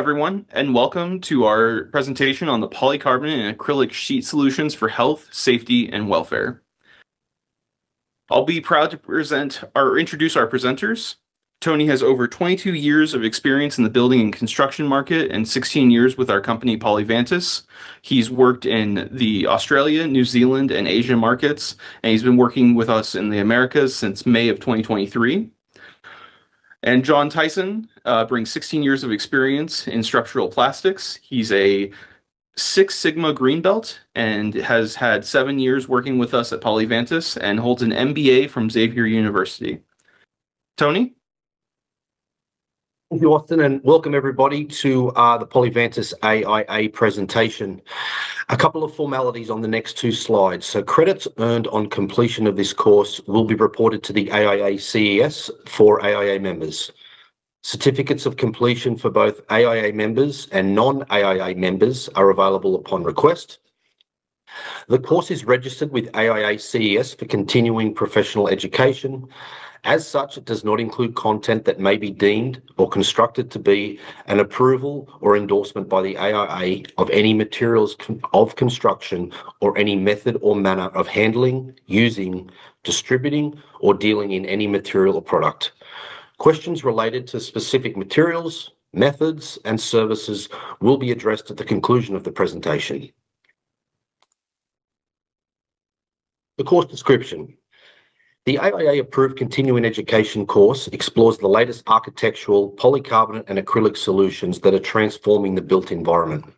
everyone, and welcome to our presentation on the polycarbonate and acrylic sheet solutions for health, safety, and welfare. I'll be proud to introduce our presenters. Tony has over 22 years of experience in the building and construction market and 16 years with our company Polyvantis. He's worked in the Australia, New Zealand, and Asia markets, and he's been working with us in the Americas since May of 2023. And John Tyson brings 16 years of experience in structural plastics. He's a Six Sigma Green Belt and has had 7 years working with us at Polyvantis and holds an MBA from Xavier University. Tony? Thank you, Austin, and welcome everybody to the Polyvantis AIA presentation. A couple of formalities on the next two slides. So credits earned on completion of this course will be reported to the AIA CES for AIA members. Certificates of completion for both AIA members and non-AIA members are available upon request. The course is registered with AIA CES for continuing professional education. As such, it does not include content that may be deemed or constructed to be an approval or endorsement by the AIA of any materials of construction or any method or manner of handling, using, distributing, or dealing in any material or product. Questions related to specific materials, methods, and services will be addressed at the conclusion of the presentation. The course description. The AIA-approved continuing education course explores the latest architectural, polycarbonate and acrylic solutions that are transforming the built environment.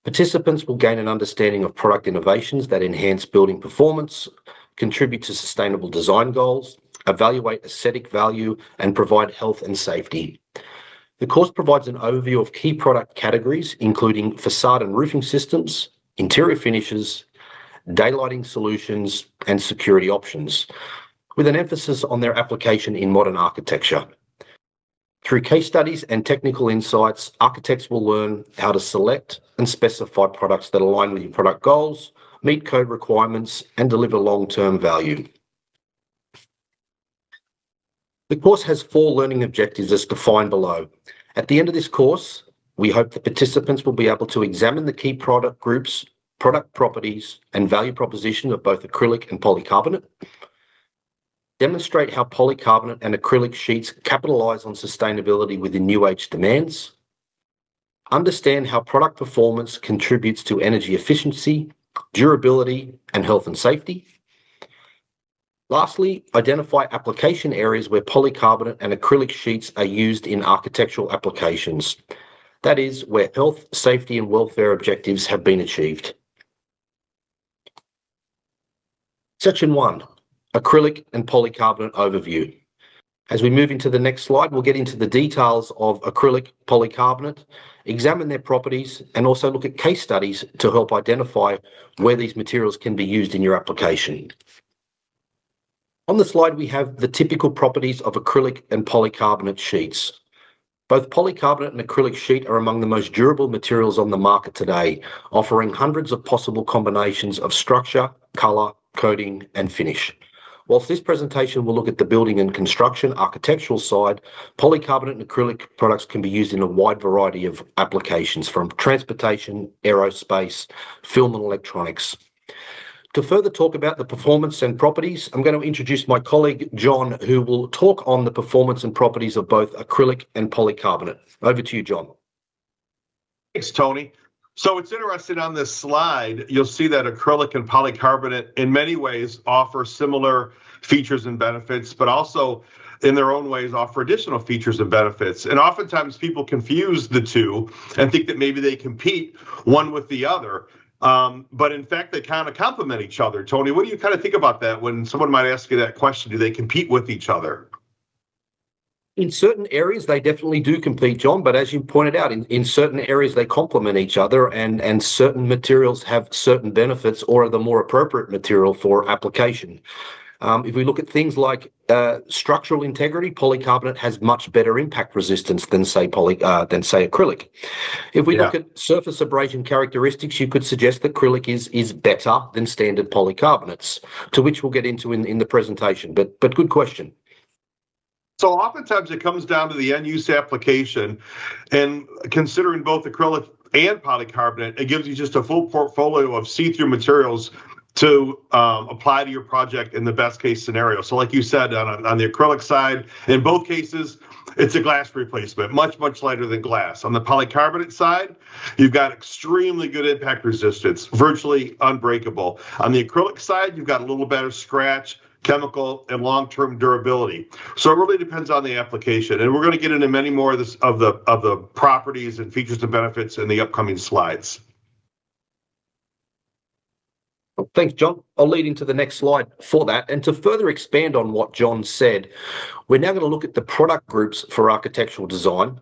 Participants will gain an understanding of product innovations that enhance building performance, contribute to sustainable design goals, evaluate aesthetic value, and provide health and safety. The course provides an overview of key product categories, including facade and roofing systems, interior finishes, daylighting solutions, and security options, with an emphasis on their application in modern architecture. Through case studies and technical insights, architects will learn how to select and specify products that align with your product goals, meet code requirements, and deliver long-term value. The course has 4 learning objectives as defined below. At the end of this course, we hope that participants will be able to examine the key product groups, product properties, and value proposition of both acrylic and polycarbonate, demonstrate how polycarbonate and acrylic sheets capitalize on sustainability within new age demands, understand how product performance contributes to energy efficiency, durability, and health and safety. Lastly, identify application areas where polycarbonate and acrylic sheets are used in architectural applications. That is, where health, safety, and welfare objectives have been achieved. Section 1, acrylic and polycarbonate overview. As we move into the next slide, we'll get into the details of acrylic, polycarbonate, examine their properties, and also look at case studies to help identify where these materials can be used in your application. On the slide, we have the typical properties of acrylic and polycarbonate sheets. Both polycarbonate and acrylic sheet are among the most durable materials on the market today, offering hundreds of possible combinations of structure, color, coating, and finish. Whilst this presentation will look at the building and construction architectural side, polycarbonate and acrylic products can be used in a wide variety of applications, from transportation, aerospace, film and electronics. To further talk about the performance and properties, I'm going to introduce my colleague, John, who will talk on the performance and properties of both acrylic and polycarbonate. Over to you, John. Thanks, Tony. So it's interesting on this slide, you'll see that acrylic and polycarbonate in many ways offer similar features and benefits, but also in their own ways offer additional features and benefits. And oftentimes people confuse the two and think that maybe they compete one with the other. But in fact, they kind of complement each other. Tony, what do you kind of think about that when someone might ask you that question? Do they compete with each other? In certain areas, they definitely do compete, John, but as you pointed out, in certain areas, they complement each other, and certain materials have certain benefits or are the more appropriate material for application. If we look at things like structural integrity, polycarbonate has much better impact resistance than say acrylic. If we look at surface abrasion characteristics, you could suggest that acrylic is better than standard polycarbonates, to which we'll get into in the presentation. But good question. So oftentimes it comes down to the end use application, and considering both acrylic and polycarbonate, it gives you just a full portfolio of see-through materials to apply to your project in the best case scenario. So like you said, on the acrylic side, in both cases, it's a glass replacement, much lighter than glass. On the polycarbonate side, you've got extremely good impact resistance, virtually unbreakable. On the acrylic side, you've got a little better scratch, chemical, and long-term durability. So it really depends on the application, and we're going to get into many more of this of the properties and features and benefits in the upcoming slides. Thanks, John. I'll lead into the next slide for that. And to further expand on what John said, we're now going to look at the product groups for architectural design.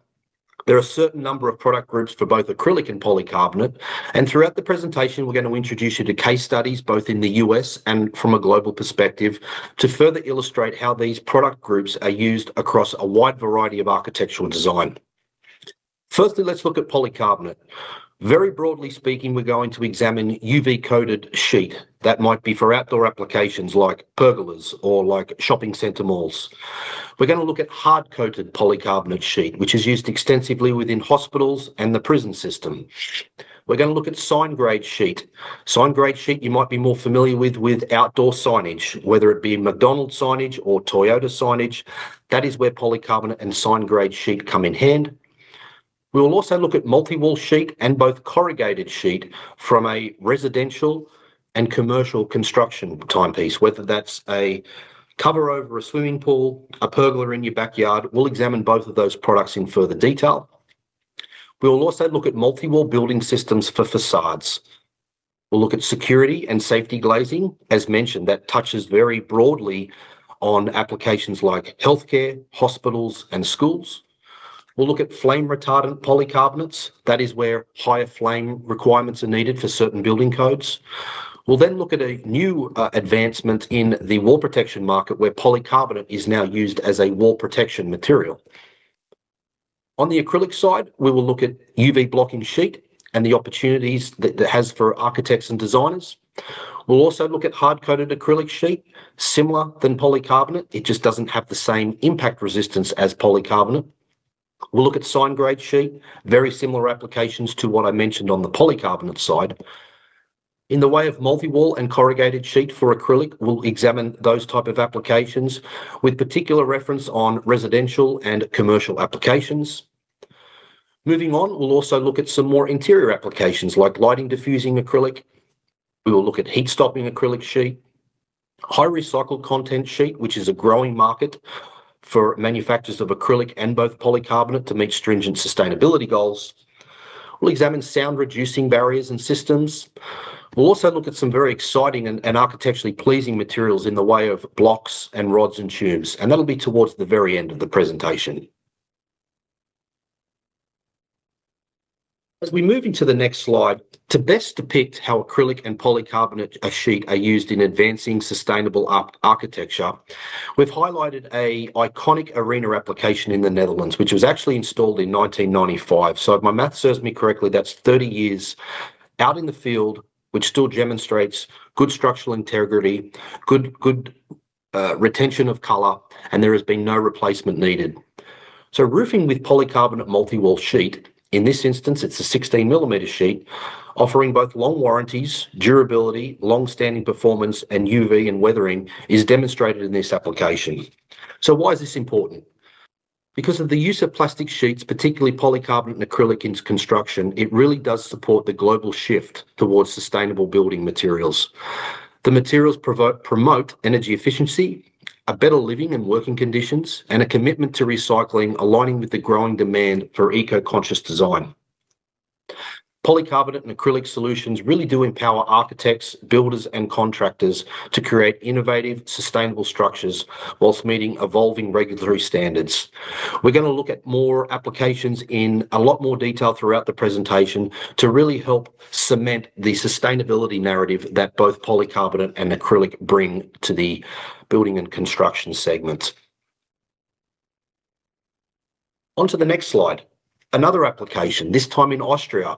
There are a certain number of product groups for both acrylic and polycarbonate. And throughout the presentation, we're going to introduce you to case studies, both in the US and from a global perspective, to further illustrate how these product groups are used across a wide variety of architectural design. Firstly, let's look at polycarbonate. Very broadly speaking, we're going to examine UV-coated sheet. That might be for outdoor applications like pergolas or like shopping centre malls. We're going to look at hard-coated polycarbonate sheet, which is used extensively within hospitals and the prison system. We're going to look at sign-grade sheet. Sign-grade sheet you might be more familiar with outdoor signage, whether it be McDonald's signage or Toyota signage. That is where polycarbonate and sign-grade sheet come in hand. We will also look at multi-wall sheet and both corrugated sheet from a residential and commercial construction timepiece, whether that's a cover over a swimming pool, a pergola in your backyard. We'll examine both of those products in further detail. We will also look at multi-wall building systems for facades. We'll look at security and safety glazing. As mentioned, that touches very broadly on applications like healthcare, hospitals, and schools. We'll look at flame retardant polycarbonates. That is where higher flame requirements are needed for certain building codes. We'll then look at a new advancement in the wall protection market where polycarbonate is now used as a wall protection material. On the acrylic side, we will look at UV blocking sheet and the opportunities that it has for architects and designers. We'll also look at hard-coated acrylic sheet, similar than polycarbonate. It just doesn't have the same impact resistance as polycarbonate. We'll look at sign grade sheet, very similar applications to what I mentioned on the polycarbonate side. In the way of multi-wall and corrugated sheet for acrylic, we'll examine those type of applications with particular reference on residential and commercial applications. Moving on, we'll also look at some more interior applications like lighting diffusing acrylic. We will look at heat stopping acrylic sheet, high recycled content sheet, which is a growing market for manufacturers of acrylic and both polycarbonate to meet stringent sustainability goals. We'll examine sound reducing barriers and systems. We'll also look at some very exciting and architecturally pleasing materials in the way of blocks and rods and tubes, and that'll be towards the very end of the presentation. As we move into the next slide, to best depict how acrylic and polycarbonate sheet are used in advancing sustainable architecture, we've highlighted an iconic arena application in the Netherlands, which was actually installed in 1995. So if my math serves me correctly, that's 30 years out in the field, which still demonstrates good structural integrity, good retention of colour, and there has been no replacement needed. So roofing with polycarbonate multi-wall sheet, in this instance, it's a 16mm sheet, offering both long warranties, durability, long-standing performance, and UV and weathering is demonstrated in this application. So why is this important? Because of the use of plastic sheets, particularly polycarbonate and acrylic in construction, it really does support the global shift towards sustainable building materials. The materials promote energy efficiency, a better living and working conditions, and a commitment to recycling, aligning with the growing demand for eco-conscious design. Polycarbonate and acrylic solutions really do empower architects, builders, and contractors to create innovative, sustainable structures whilst meeting evolving regulatory standards. We're going to look at more applications in a lot more detail throughout the presentation to really help cement the sustainability narrative that both polycarbonate and acrylic bring to the building and construction segment. On to the next slide. Another application, this time in Austria,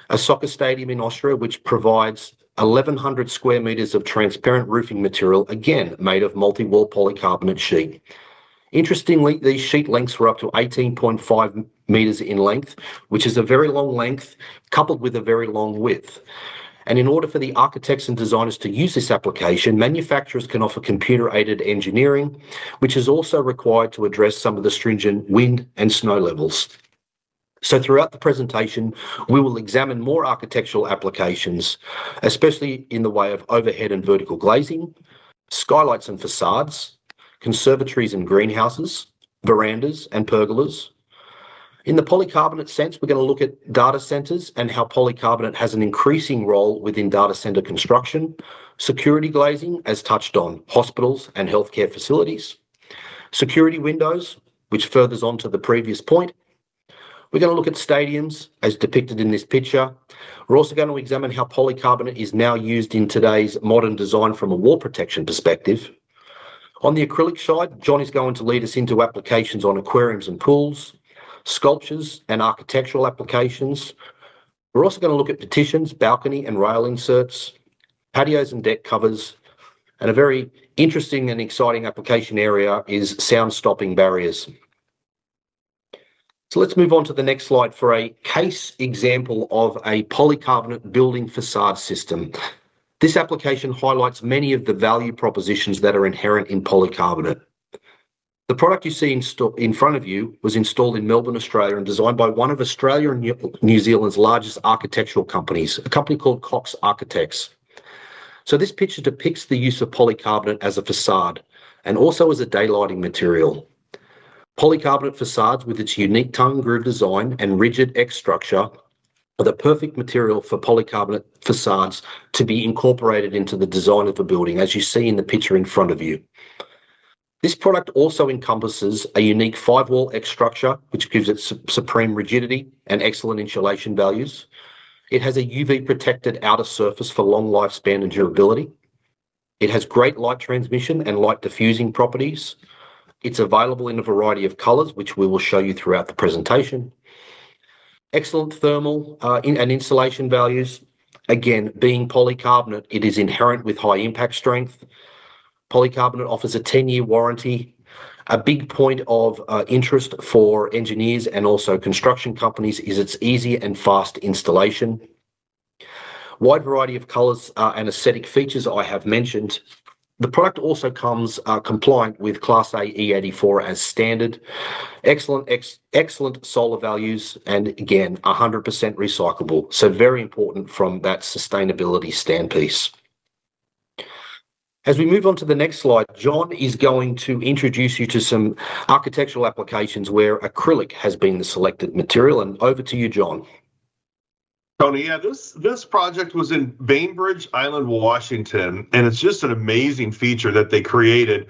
a soccer stadium in Austria, which provides 1,100 square meters of transparent roofing material, again, made of multi-wall polycarbonate sheet. Interestingly, these sheet lengths were up to 18.5 meters in length, which is a very long length coupled with a very long width. And in order for the architects and designers to use this application, manufacturers can offer computer-aided engineering, which is also required to address some of the stringent wind and snow levels. So throughout the presentation, we will examine more architectural applications, especially in the way of overhead and vertical glazing, skylights and facades, conservatories and greenhouses, verandas and pergolas. In the polycarbonate sense, we're going to look at data centers and how polycarbonate has an increasing role within data center construction, security glazing, as touched on, hospitals and healthcare facilities, security windows, which furthers on to the previous point. We're going to look at stadiums, as depicted in this picture. We're also going to examine how polycarbonate is now used in today's modern design from a wall protection perspective. On the acrylic side, John is going to lead us into applications on aquariums and pools, sculptures and architectural applications. We're also going to look at petitions, balcony and rail inserts, patios and deck covers, and a very interesting and exciting application area is sound stopping barriers. So let's move on to the next slide for a case example of a polycarbonate building facade system. This application highlights many of the value propositions that are inherent in polycarbonate. The product you see in front of you was installed in Melbourne, Australia, and designed by one of Australia and New Zealand's largest architectural companies, a company called Cox Architects. So this picture depicts the use of polycarbonate as a facade and also as a daylighting material. Polycarbonate facades with its unique tongue groove design and rigid X structure are the perfect material for polycarbonate facades to be incorporated into the design of a building, as you see in the picture in front of you. This product also encompasses a unique 5-wall X structure, which gives it supreme rigidity and excellent insulation values. It has a UV protected outer surface for long lifespan and durability. It has great light transmission and light diffusing properties. It's available in a variety of colors, which we will show you throughout the presentation. Excellent thermal and insulation values. Again, being polycarbonate, it is inherent with high impact strength. Polycarbonate offers a 10-year warranty. A big point of interest for engineers and also construction companies is its easy and fast installation. Wide variety of colours and aesthetic features I have mentioned. The product also comes compliant with Class A E84 as standard. Excellent solar values, and again, 100% recyclable. So very important from that sustainability standpiece. As we move on to the next slide, John is going to introduce you to some architectural applications where acrylic has been the selected material, and over to you, John. Tony, yeah, this project was in Bainbridge Island, Washington, and it's just an amazing feature that they created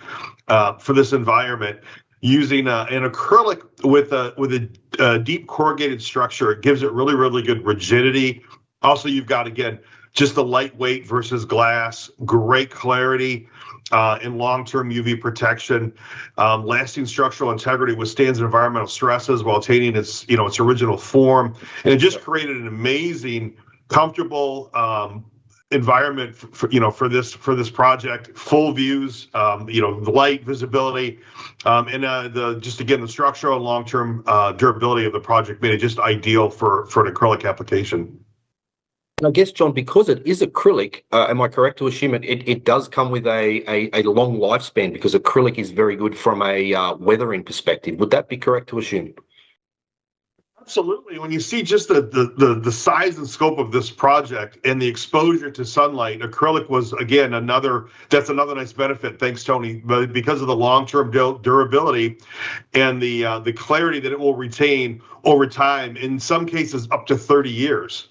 for this environment using an acrylic with a deep corrugated structure. It gives it really, really good rigidity. Also, you've got, again, just the lightweight versus glass, great clarity and long-term UV protection, lasting structural integrity, withstands environmental stresses while attaining its original form, and it just created an amazing, comfortable environment for this project. Full views, the light, visibility, and the structural and long-term durability of the project made it just ideal for an acrylic application. And I guess, John, because it is acrylic, am I correct to assume it does come with a long lifespan, because acrylic is very good from a weathering perspective? Would that be correct to assume? Absolutely. When you see just the size and scope of this project and the exposure to sunlight, acrylic was, again, another nice benefit. Thanks, Tony. But because of the long-term durability and the clarity that it will retain over time, in some cases up to 30 years.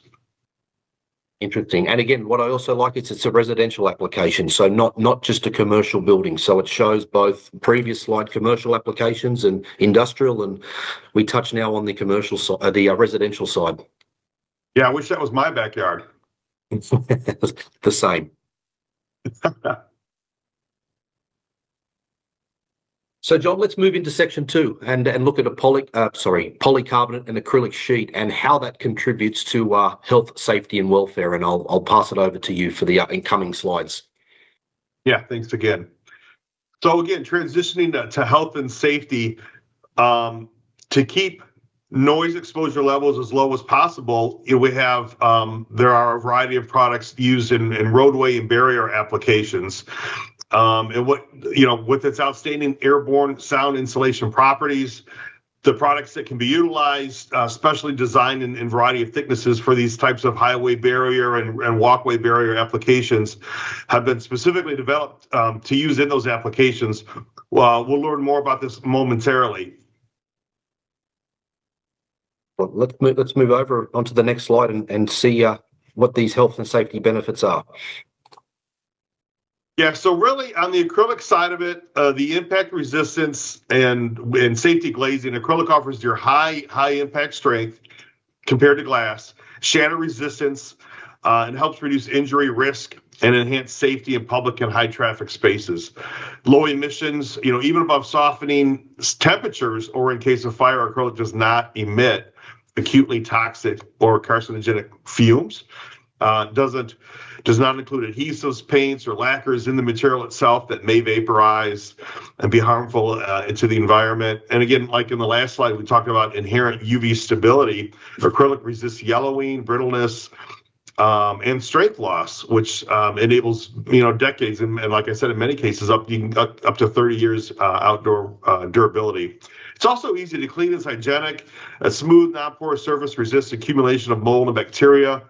Interesting. And again, what I also like is it's a residential application, so not just a commercial building. So it shows both previous slide commercial applications and industrial, and we touch now on the commercial side, the residential side. Yeah, I wish that was my backyard. The same. So, John, let's move into section 2 and look at a polycarbonate and acrylic sheet and how that contributes to health, safety, and welfare. And I'll pass it over to you for the incoming slides. Yeah, thanks again. So again, transitioning to health and safety, to keep noise exposure levels as low as possible, we have there are a variety of products used in roadway and barrier applications. And what, with its outstanding airborne sound insulation properties, the products that can be utilized, specially designed in a variety of thicknesses for these types of highway barrier and walkway barrier applications, have been specifically developed to use in those applications. We'll learn more about this momentarily. Well, let's move over onto the next slide and see what these health and safety benefits are. Yeah, so really on the acrylic side of it, the impact resistance and safety glazing, acrylic offers your high impact strength compared to glass, shatter resistance, and helps reduce injury risk and enhance safety in public and high traffic spaces. Low emissions, even above softening temperatures or in case of fire, acrylic does not emit acutely toxic or carcinogenic fumes. Does not include adhesives, paints, or lacquers in the material itself that may vaporize and be harmful to the environment. And again, like in the last slide, we talked about inherent UV stability. Acrylic resists yellowing, brittleness, and strength loss, which enables decades, and like I said, in many cases, up to 30 years outdoor durability. It's also easy to clean. It's hygienic. A smooth, non-porous surface resists accumulation of mold and bacteria.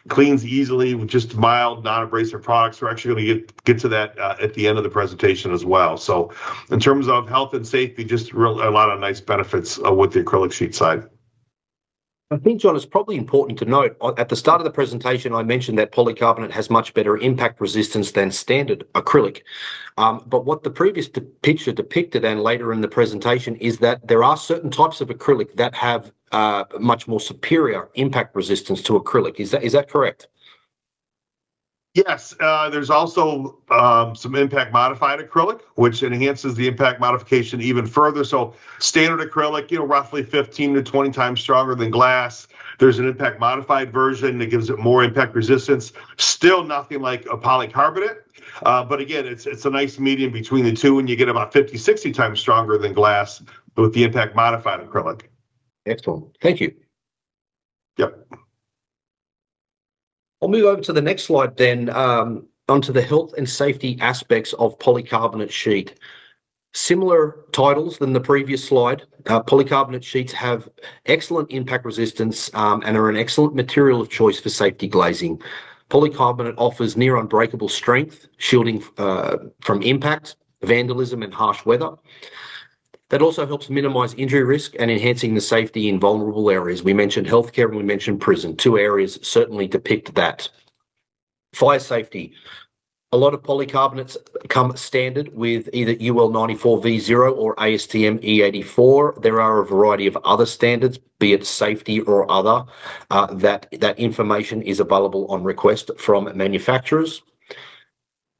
Cleans easily with just mild, non-abrasive products. We're actually going to get to that at the end of the presentation as well. So in terms of health and safety, just a lot of nice benefits with the acrylic sheet side. I think, John, it's probably important to note, at the start of the presentation, I mentioned that polycarbonate has much better impact resistance than standard acrylic. But what the previous picture depicted and later in the presentation is that there are certain types of acrylic that have much more superior impact resistance to acrylic. Is that correct? Yes, there's also some impact modified acrylic, which enhances the impact modification even further. So standard acrylic, roughly 15 to 20 times stronger than glass. There's an impact modified version that gives it more impact resistance. Still nothing like a polycarbonate. But again, it's a nice medium between the two, and you get about 50, 60 times stronger than glass with the impact modified acrylic. Excellent. Thank you. Yep. I'll move over to the next slide then, onto the health and safety aspects of polycarbonate sheet. Similar titles than the previous slide. Polycarbonate sheets have excellent impact resistance and are an excellent material of choice for safety glazing. Polycarbonate offers near unbreakable strength, shielding from impact, vandalism, and harsh weather. That also helps minimize injury risk and enhancing the safety in vulnerable areas. We mentioned healthcare and we mentioned prison. Two areas certainly depict that. Fire safety. A lot of polycarbonates come standard with either UL 94V0 or ASTM E84. There are a variety of other standards, be it safety or other, that information is available on request from manufacturers.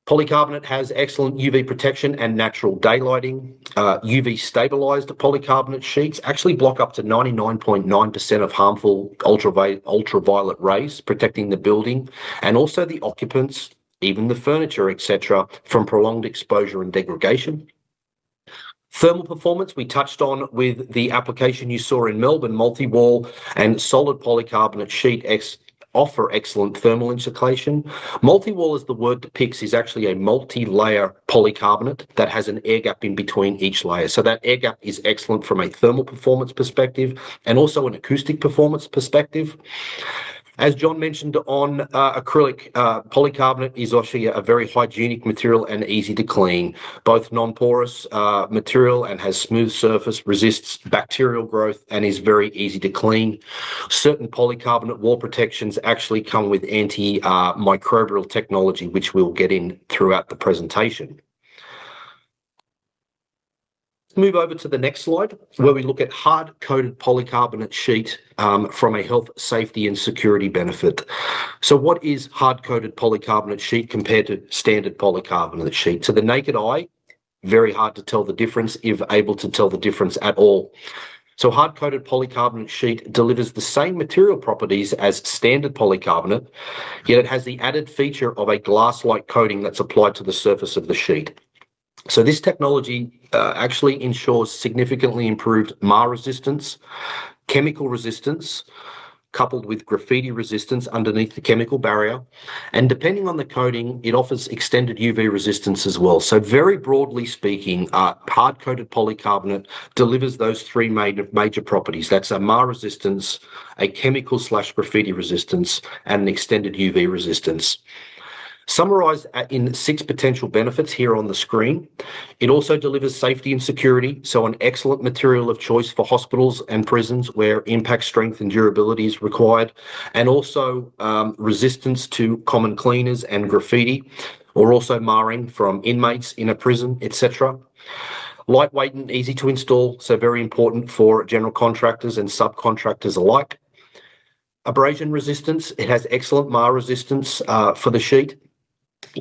Polycarbonate has excellent UV protection and natural daylighting. UV stabilized polycarbonate sheets actually block up to 99.9% of harmful ultraviolet rays, protecting the building and also the occupants, even the furniture, etc., from prolonged exposure and degradation. Thermal performance, we touched on with the application you saw in Melbourne, multi-wall and solid polycarbonate sheet offer excellent thermal insulation. Multi-wall, as the word depicts, is actually a multi-layer polycarbonate that has an air gap in between each layer. So that air gap is excellent from a thermal performance perspective and also an acoustic performance perspective. As John mentioned on acrylic, polycarbonate is actually a very hygienic material and easy to clean. Both non-porous material and has smooth surface, resists bacterial growth and is very easy to clean. Certain polycarbonate wall protections actually come with antimicrobial technology, which we'll get in throughout the presentation. Move over to the next slide, where we look at hard-coated polycarbonate sheet from a health, safety, and security benefit. So what is hard-coated polycarbonate sheet compared to standard polycarbonate sheet? To the naked eye, very hard to tell the difference, if able to tell the difference at all. So hard-coated polycarbonate sheet delivers the same material properties as standard polycarbonate, yet it has the added feature of a glass-like coating that's applied to the surface of the sheet. So this technology actually ensures significantly improved mar resistance, chemical resistance, coupled with graffiti resistance underneath the chemical barrier. And depending on the coating, it offers extended UV resistance as well. So very broadly speaking, hard-coated polycarbonate delivers those three major properties. That's a mar resistance, a chemical/graffiti resistance, and an extended UV resistance. Summarized in 6 potential benefits here on the screen. It also delivers safety and security, so an excellent material of choice for hospitals and prisons where impact strength and durability is required, and also resistance to common cleaners and graffiti, or also marring from inmates in a prison, etc. Lightweight and easy to install, so very important for general contractors and subcontractors alike. Abrasion resistance, it has excellent mar resistance for the sheet.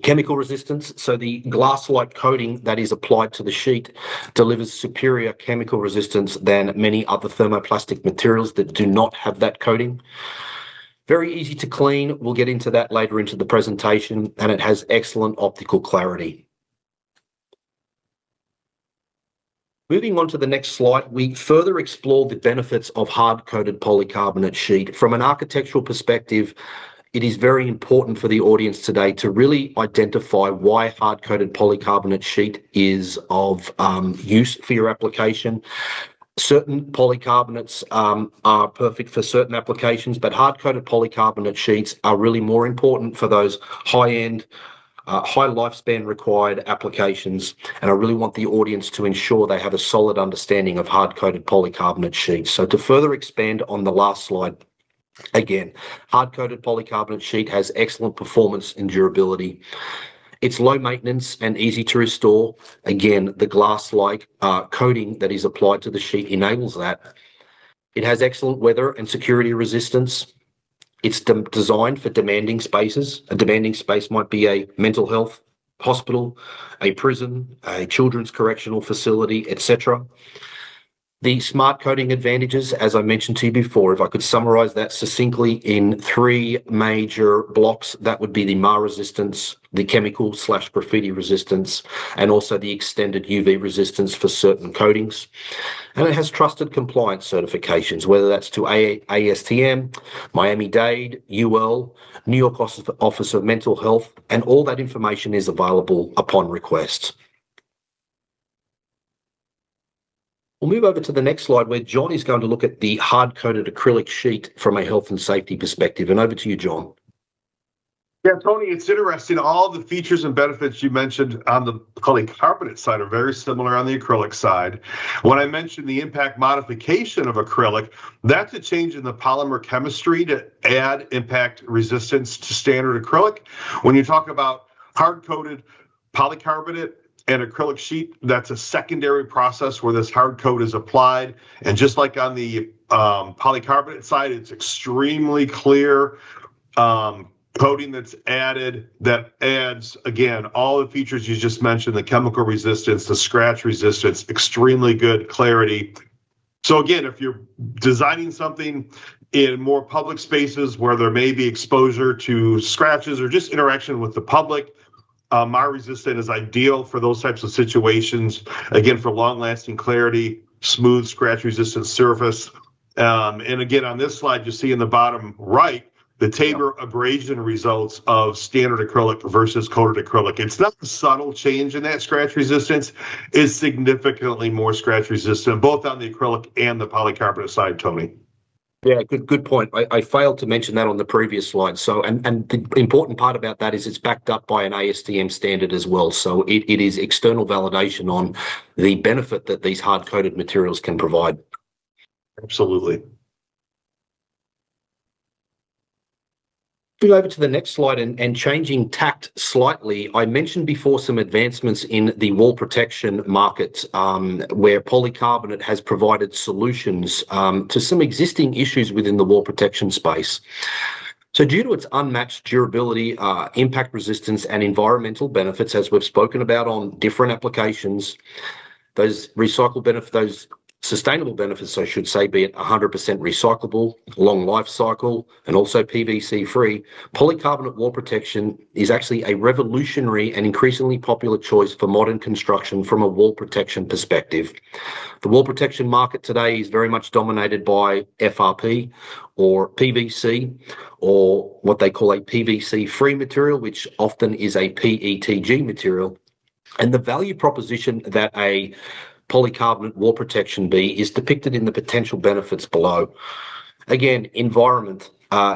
Chemical resistance, so the glass-like coating that is applied to the sheet delivers superior chemical resistance than many other thermoplastic materials that do not have that coating. Very easy to clean, we'll get into that later into the presentation, and it has excellent optical clarity. Moving on to the next slide, we further explore the benefits of hard-coated polycarbonate sheet. From an architectural perspective, it is very important for the audience today to really identify why hard-coated polycarbonate sheet is of use for your application. Certain polycarbonates are perfect for certain applications, but hard-coated polycarbonate sheets are really more important for those high-end, high lifespan required applications. And I really want the audience to ensure they have a solid understanding of hard-coated polycarbonate sheets. So to further expand on the last slide, again, hard-coated polycarbonate sheet has excellent performance and durability. It's low maintenance and easy to restore. Again, the glass-like coating that is applied to the sheet enables that. It has excellent weather and security resistance. It's designed for demanding spaces. A demanding space might be a mental health hospital, a prison, a children's correctional facility, etc. The smart coating advantages, as I mentioned to you before, if I could summarize that succinctly in 3 major blocks, that would be the mar resistance, the chemical/graffiti resistance, and also the extended UV resistance for certain coatings. And it has trusted compliance certifications, whether that's to ASTM, Miami-Dade, UL, New York Office of Mental Health, and all that information is available upon request. We'll move over to the next slide where John is going to look at the hard-coated acrylic sheet from a health and safety perspective. And over to you, John. Yeah, Tony, it's interesting. All the features and benefits you mentioned on the polycarbonate side are very similar on the acrylic side. When I mentioned the impact modification of acrylic, that's a change in the polymer chemistry to add impact resistance to standard acrylic. When you talk about hard-coated polycarbonate and acrylic sheet, that's a secondary process where this hard coat is applied. And just like on the polycarbonate side, it's extremely clear coating that's added that adds, again, all the features you just mentioned, the chemical resistance, the scratch resistance, extremely good clarity. So again, if you're designing something in more public spaces where there may be exposure to scratches or just interaction with the public, mar resistant is ideal for those types of situations. Again, for long-lasting clarity, smooth, scratch-resistant surface. And again, on this slide, you see in the bottom right, the Tabor abrasion results of standard acrylic versus coated acrylic. It's not a subtle change in that scratch resistance. It's significantly more scratch resistant, both on the acrylic and the polycarbonate side, Tony. Yeah, good point. I failed to mention that on the previous slide. So, and the important part about that is it's backed up by an ASTM standard as well. So it is external validation on the benefit that these hard-coated materials can provide. Absolutely. Moving over to the next slide and changing tact slightly, I mentioned before some advancements in the wall protection market where polycarbonate has provided solutions to some existing issues within the wall protection space. So due to its unmatched durability, impact resistance, and environmental benefits, as we've spoken about on different applications, those recycle benefits, those sustainable benefits, I should say, be it 100% recyclable, long life cycle, and also PVC free, polycarbonate wall protection is actually a revolutionary and increasingly popular choice for modern construction from a wall protection perspective. The wall protection market today is very much dominated by FRP or PVC, or what they call a PVC free material, which often is a PETG material. And the value proposition that a polycarbonate wall protection be is depicted in the potential benefits below. Again, environment.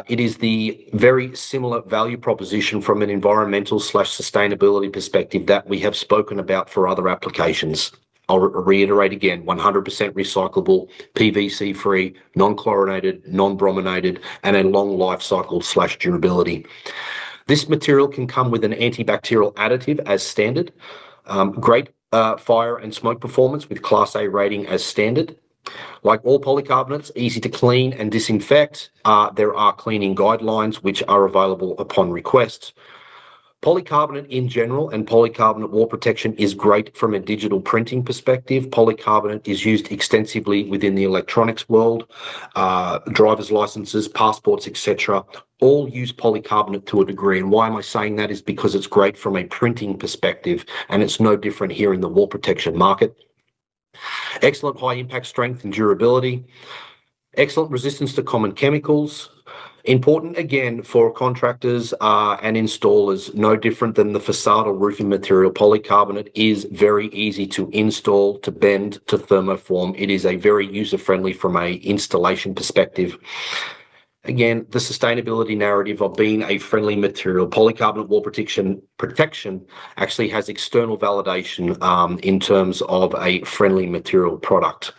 It is the very similar value proposition from an environmental/sustainability perspective that we have spoken about for other applications. I'll reiterate again, 100% recyclable, PVC free, non-chlorinated, non-brominated, and a long life cycle/durability. This material can come with an antibacterial additive as standard, great fire and smoke performance with Class A rating as standard. Like all polycarbonates, easy to clean and disinfect. There are cleaning guidelines which are available upon request. Polycarbonate in general and polycarbonate wall protection is great from a digital printing perspective. Polycarbonate is used extensively within the electronics world. Driver's licenses, passports, etc. all use polycarbonate to a degree. And why am I saying that is because it's great from a printing perspective, and it's no different here in the wall protection market. Excellent high impact strength and durability. Excellent resistance to common chemicals. Important again for contractors and installers, no different than the facade or roofing material. Polycarbonate is very easy to install, to bend, to thermoform. It is a very user-friendly from a installation perspective. Again, the sustainability narrative of being a friendly material. Polycarbonate wall protection actually has external validation in terms of a friendly material product.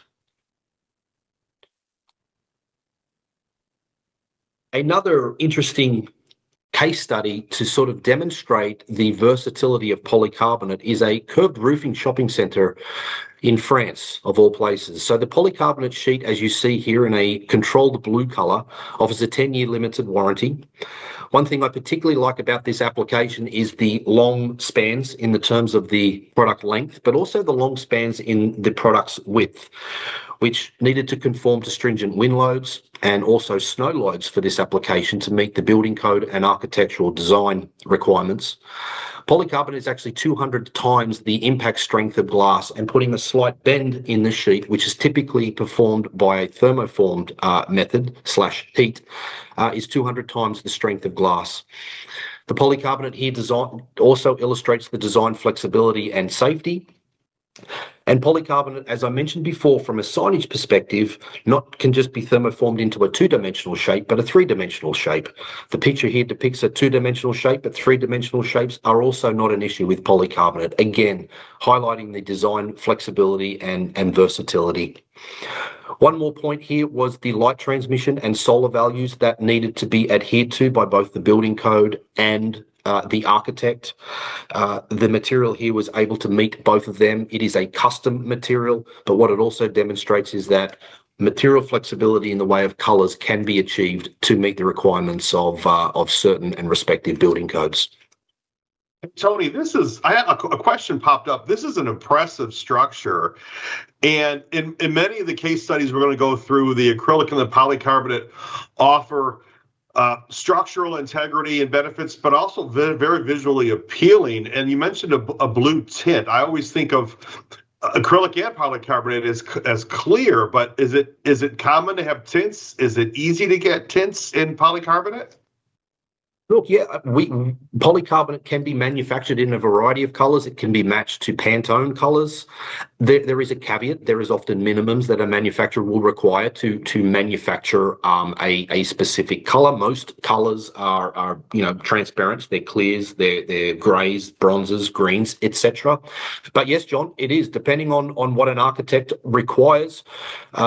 Another interesting case study to sort of demonstrate the versatility of polycarbonate is a curved roofing shopping centre in France, of all places. So the polycarbonate sheet, as you see here in a controlled blue colour, offers a 10-year limited warranty. One thing I particularly like about this application is the long spans in the terms of the product length, but also the long spans in the product's width, which needed to conform to stringent wind loads and also snow loads for this application to meet the building code and architectural design requirements. Polycarbonate is actually 200 times the impact strength of glass, and putting a slight bend in the sheet, which is typically performed by a thermoformed method/heat, is 200 times the strength of glass. The polycarbonate here design also illustrates the design flexibility and safety. And polycarbonate, as I mentioned before, from a signage perspective, can just be thermoformed into a two-dimensional shape, but a three-dimensional shape. The picture here depicts a two-dimensional shape, but three-dimensional shapes are also not an issue with polycarbonate. Again, highlighting the design flexibility and versatility. One more point here was the light transmission and solar values that needed to be adhered to by both the building code and the architect. The material here was able to meet both of them. It is a custom material, but what it also demonstrates is that material flexibility in the way of colours can be achieved to meet the requirements of certain and respective building codes. Tony, I have a question popped up. This is an impressive structure. And in many of the case studies we're going to go through, the acrylic and the polycarbonate offer structural integrity and benefits, but also very visually appealing. And you mentioned a blue tint. I always think of acrylic and polycarbonate as clear, but is it common to have tints? Is it easy to get tints in polycarbonate? Look, yeah, polycarbonate can be manufactured in a variety of colours. It can be matched to Pantone colours. There is a caveat. There is often minimums that a manufacturer will require to manufacture a specific colour. Most colours are transparent. They're clears, they're greys, bronzes, greens, etc. But yes, John, it is depending on what an architect requires.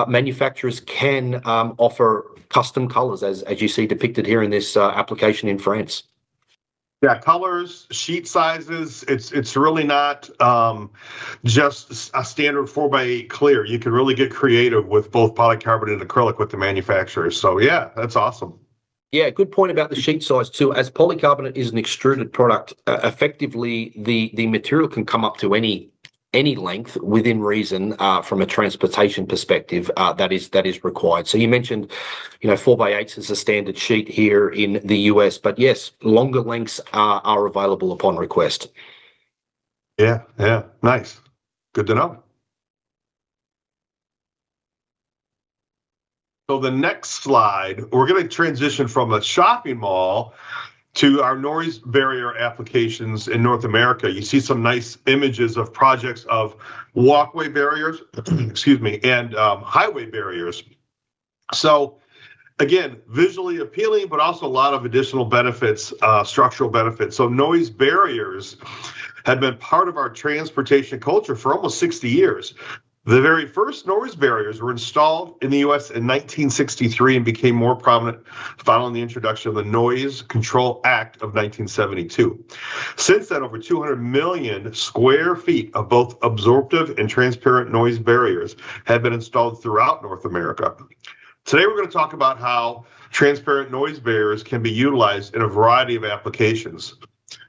Manufacturers can offer custom colours, as you see depicted here in this application in France. Yeah, colors, sheet sizes. It's really not just a standard 4x8 clear. You can really get creative with both polycarbonate and acrylic with the manufacturers. So yeah, that's awesome. Yeah, good point about the sheet size too. As polycarbonate is an extruded product, effectively the material can come up to any any length within reason from a transportation perspective that is required. So you mentioned, 4x8 is a standard sheet here in the US, but yes, longer lengths are available upon request. Yeah, nice. Good to know. So the next slide, we're going to transition from a shopping mall to our noise barrier applications in North America. You see some nice images of projects of walkway barriers, excuse me, and highway barriers. So again, visually appealing, but also a lot of additional benefits, structural benefits. So noise barriers have been part of our transportation culture for almost 60 years. The very first noise barriers were installed in the US in 1963 and became more prominent following the introduction of the Noise Control Act of 1972. Since then, over 200 million square feet of both absorptive and transparent noise barriers have been installed throughout North America. Today, we're going to talk about how transparent noise barriers can be utilized in a variety of applications.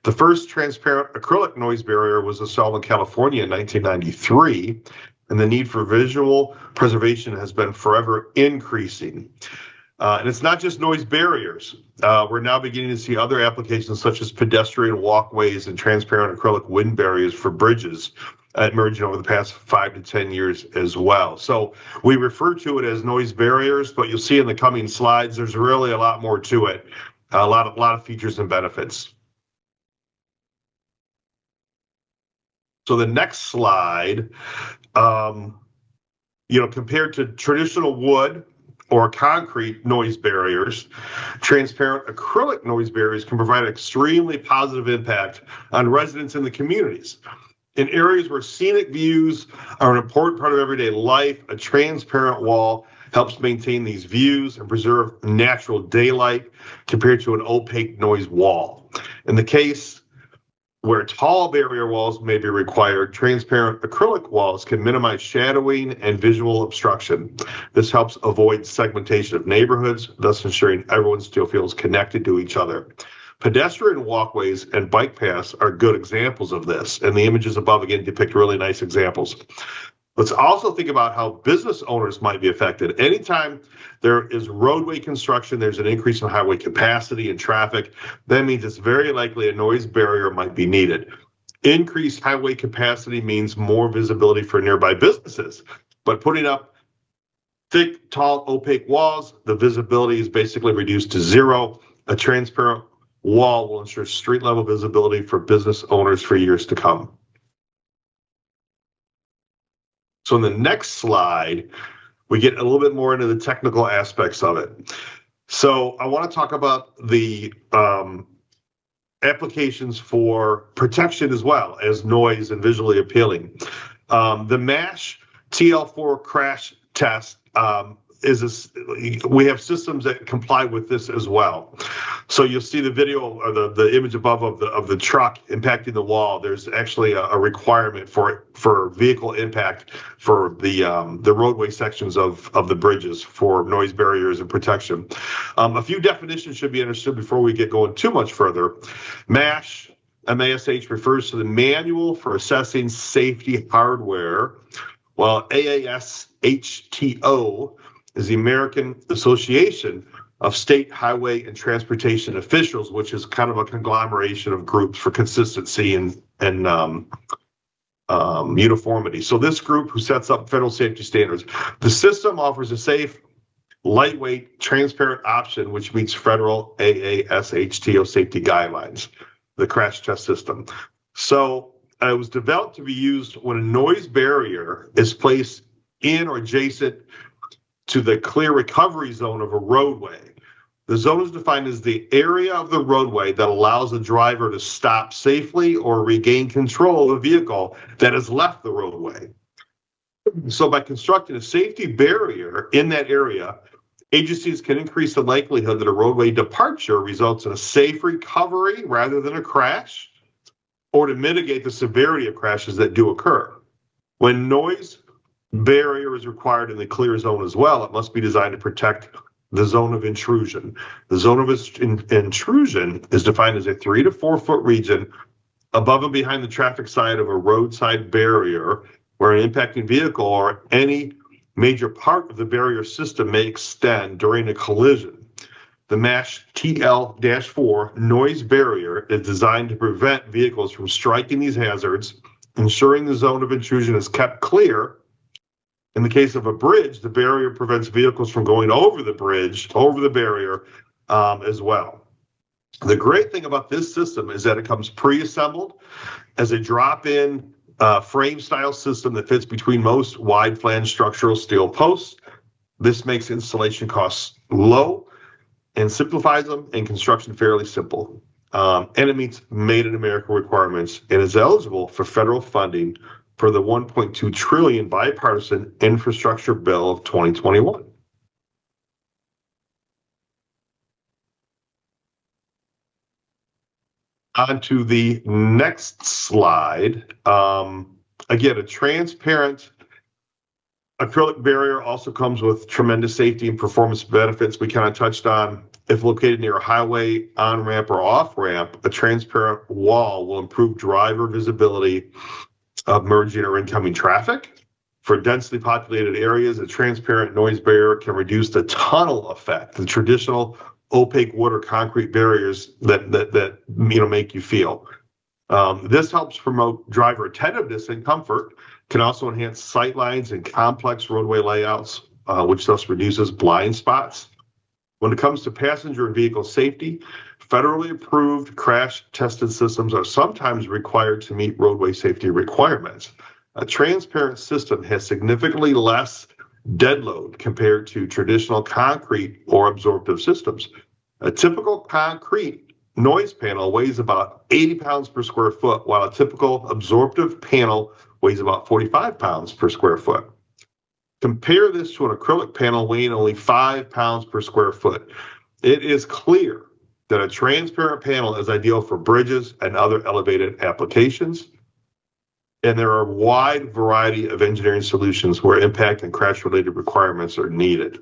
The first transparent acrylic noise barrier was installed in California in 1993. And the need for visual preservation has been forever increasing. And it's not just noise barriers. We're now beginning to see other applications such as pedestrian walkways and transparent acrylic wind barriers for bridges emerging over the past 5 to 10 years as well. So we refer to it as noise barriers, but you'll see in the coming slides, there's really a lot more to it, a lot of features and benefits. So the next slide, compared to traditional wood or concrete noise barriers, transparent acrylic noise barriers can provide an extremely positive impact on residents in the communities. In areas where scenic views are an important part of everyday life, a transparent wall helps maintain these views and preserve natural daylight compared to an opaque noise wall. In the case where tall barrier walls may be required, transparent acrylic walls can minimize shadowing and visual obstruction. This helps avoid segmentation of neighborhoods, thus ensuring everyone still feels connected to each other. Pedestrian walkways and bike paths are good examples of this, and the images above again depict really nice examples. Let's also think about how business owners might be affected. Anytime there is roadway construction, there's an increase in highway capacity and traffic. That means it's very likely a noise barrier might be needed. Increased highway capacity means more visibility for nearby businesses, but putting up thick, tall, opaque walls, the visibility is basically reduced to zero. A transparent wall will ensure street level visibility for business owners for years to come. So in the next slide, we get a little bit more into the technical aspects of it. So I want to talk about the applications for protection as well as noise and visually appealing. The MASH TL4 crash test we have systems that comply with this as well. So you'll see the video or the image above of the truck impacting the wall. There's actually a requirement for vehicle impact for the roadway sections of the bridges for noise barriers and protection. A few definitions should be understood before we get going too much further. MASH, MASH refers to the Manual for Assessing Safety Hardware, while AIA-HTO is the American Association of State Highway and Transportation Officials, which is kind of a conglomeration of groups for consistency and uniformity. So this group who sets up federal safety standards, the system offers a safe, lightweight, transparent option which meets federal AIA-HTO safety guidelines, the crash test system. So it was developed to be used when a noise barrier is placed in or adjacent to the clear recovery zone of a roadway. The zone is defined as the area of the roadway that allows the driver to stop safely or regain control of a vehicle that has left the roadway. So by constructing a safety barrier in that area, agencies can increase the likelihood that a roadway departure results in a safe recovery rather than a crash, or to mitigate the severity of crashes that do occur. When noise barrier is required in the clear zone as well, it must be designed to protect the zone of intrusion. The zone of intrusion is defined as a 3 to 4 foot region above and behind the traffic side of a roadside barrier where an impacting vehicle or any major part of the barrier system may extend during a collision. The MASH TL-4 noise barrier is designed to prevent vehicles from striking these hazards, ensuring the zone of intrusion is kept clear. In the case of a bridge, the barrier prevents vehicles from going over the bridge, over the barrier as well. The great thing about this system is that it comes pre-assembled as a drop-in frame style system that fits between most wide flange structural steel posts. This makes installation costs low and simplifies them, and construction fairly simple. And it meets Made in America requirements and is eligible for federal funding for the $1.2 trillion bipartisan infrastructure bill of 2021. On to the next slide. Again, a transparent acrylic barrier also comes with tremendous safety and performance benefits we kind of touched on. If located near a highway, on-ramp, or off-ramp, a transparent wall will improve driver visibility of merging or incoming traffic. For densely populated areas, a transparent noise barrier can reduce the tunnel effect, the traditional opaque wood or concrete barriers that make you feel. This helps promote driver attentiveness and comfort, can also enhance sight lines and complex roadway layouts, which thus reduces blind spots. When it comes to passenger and vehicle safety, federally approved crash-tested systems are sometimes required to meet roadway safety requirements. A transparent system has significantly less dead load compared to traditional concrete or absorptive systems. A typical concrete noise panel weighs about 80 pounds per square foot, while a typical absorptive panel weighs about 45 pounds per square foot. Compare this to an acrylic panel weighing only 5 pounds per square foot. It is clear that a transparent panel is ideal for bridges and other elevated applications. And there are a wide variety of engineering solutions where impact and crash-related requirements are needed.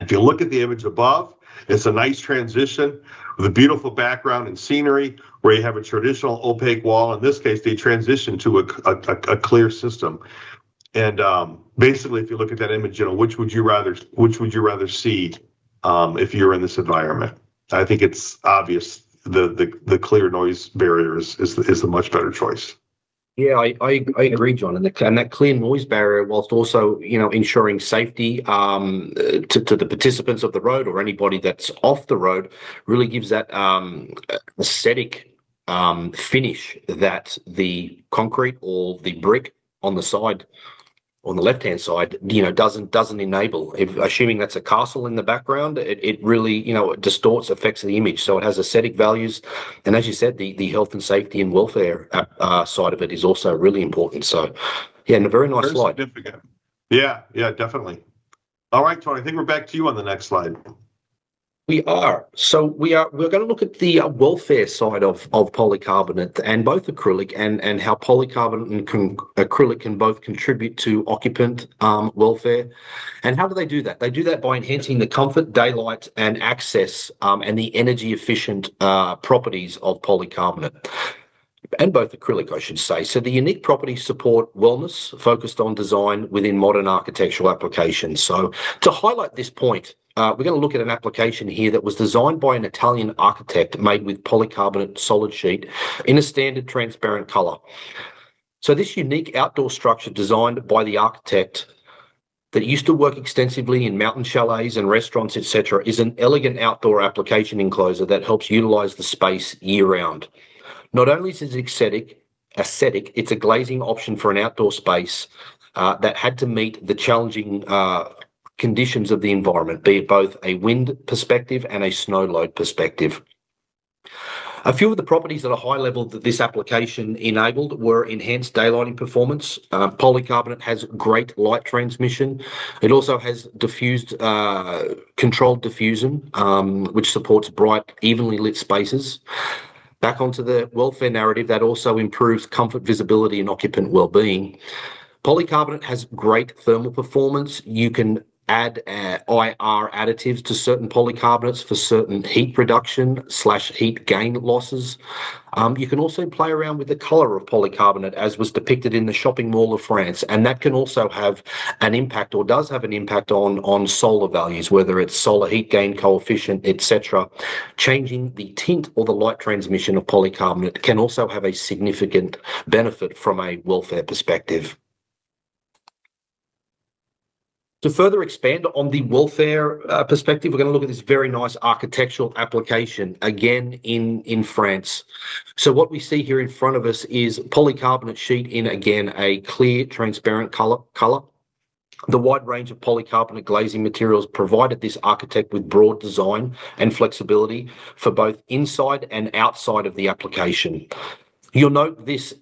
If you look at the image above, it's a nice transition with a beautiful background and scenery where you have a traditional opaque wall. In this case, they transition to a clear system. And basically, if you look at that image, which would you rather see if you're in this environment? I think it's obvious the clear noise barrier is the much better choice. Yeah, I agree, John. And that clear noise barrier, whilst also ensuring safety to the participants of the road or anybody that's off the road, really gives that aesthetic finish that the concrete or the brick on the side, on the left-hand side, doesn't enable. Assuming that's a castle in the background, it really, it distorts, affects the image. So it has aesthetic values, and as you said, the health and safety and welfare side of it is also really important. So, yeah, and a very nice slide. Significant. Yeah, definitely. All right, Tony, I think we're back to you on the next slide. We are. So we're going to look at the welfare side of polycarbonate and both acrylic and how polycarbonate and acrylic can both contribute to occupant welfare. And how do they do that? They do that by enhancing the comfort, daylight, and access and the energy efficient properties of polycarbonate. And both acrylic, I should say. So the unique properties support wellness focused on design within modern architectural applications. So to highlight this point, we're going to look at an application here that was designed by an Italian architect made with polycarbonate solid sheet in a standard transparent color. So this unique outdoor structure designed by the architect that used to work extensively in mountain chalets and restaurants, etc., is an elegant outdoor application enclosure that helps utilize the space year-round. Not only is it aesthetic, it's a glazing option for an outdoor space that had to meet the challenging conditions of the environment, be it both a wind perspective and a snow load perspective. A few of the properties at a high level that this application enabled were enhanced daylighting performance. Polycarbonate has great light transmission. It also has diffused, controlled diffusion, which supports bright, evenly lit spaces. Back onto the welfare narrative, that also improves comfort, visibility, and occupant well-being. Polycarbonate has great thermal performance. You can add IR additives to certain polycarbonates for certain heat reduction / heat gain losses. You can also play around with the color of polycarbonate as was depicted in the shopping mall of France, and that can also have an impact, or does have an impact, on solar values, whether it's solar heat gain coefficient, etc. Changing the tint or the light transmission of polycarbonate can also have a significant benefit from a welfare perspective. To further expand on the welfare perspective, we're going to look at this very nice architectural application, again in France. So what we see here in front of us is polycarbonate sheet in, again, a clear, transparent color. The wide range of polycarbonate glazing materials provided this architect with broad design and flexibility for both inside and outside of the application. You'll note this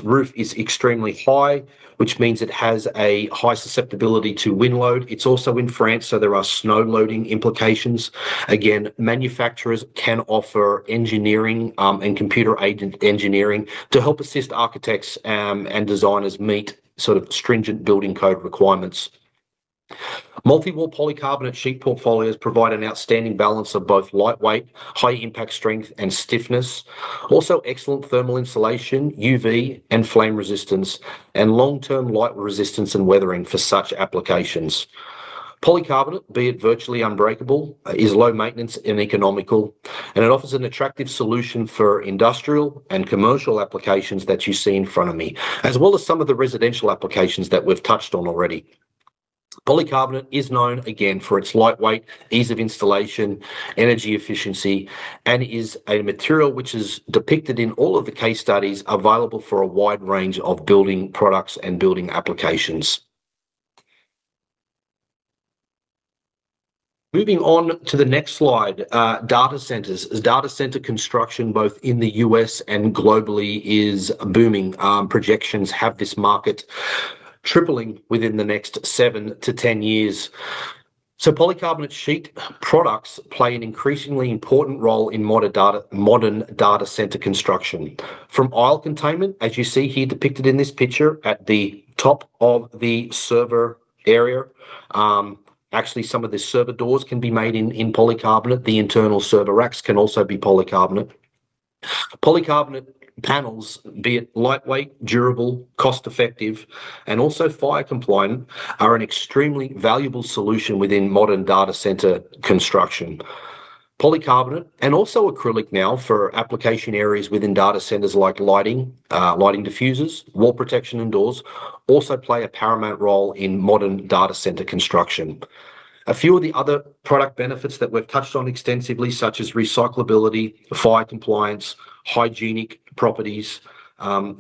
roof is extremely high, which means it has a high susceptibility to wind load. It's also in France, so there are snow loading implications. Again, manufacturers can offer engineering and computer aided engineering to help assist architects and designers meet sort of stringent building code requirements. Multi-wall polycarbonate sheet portfolios provide an outstanding balance of both lightweight, high impact strength and stiffness, also excellent thermal insulation, UV and flame resistance, and long-term light resistance and weathering for such applications. Polycarbonate, be it virtually unbreakable, is low maintenance and economical, and it offers an attractive solution for industrial and commercial applications that you see in front of me, as well as some of the residential applications that we've touched on already. Polycarbonate is known, again, for its lightweight, ease of installation, energy efficiency, and is a material which is depicted in all of the case studies available for a wide range of building products and building applications. Moving on to the next slide, data centers. Data center construction, both in the US and globally, is booming. Projections have this market tripling within the next 7 to 10 years. So polycarbonate sheet products play an increasingly important role in modern data center construction. From aisle containment, as you see here depicted in this picture at the top of the server area, actually some of the server doors can be made in polycarbonate. The internal server racks can also be polycarbonate. Polycarbonate panels, be it lightweight, durable, cost-effective, and also fire compliant, are an extremely valuable solution within modern data center construction. Polycarbonate and also acrylic now for application areas within data centers like lighting diffusers, wall protection and doors, also play a paramount role in modern data center construction. A few of the other product benefits that we've touched on extensively, such as recyclability, fire compliance, hygienic properties,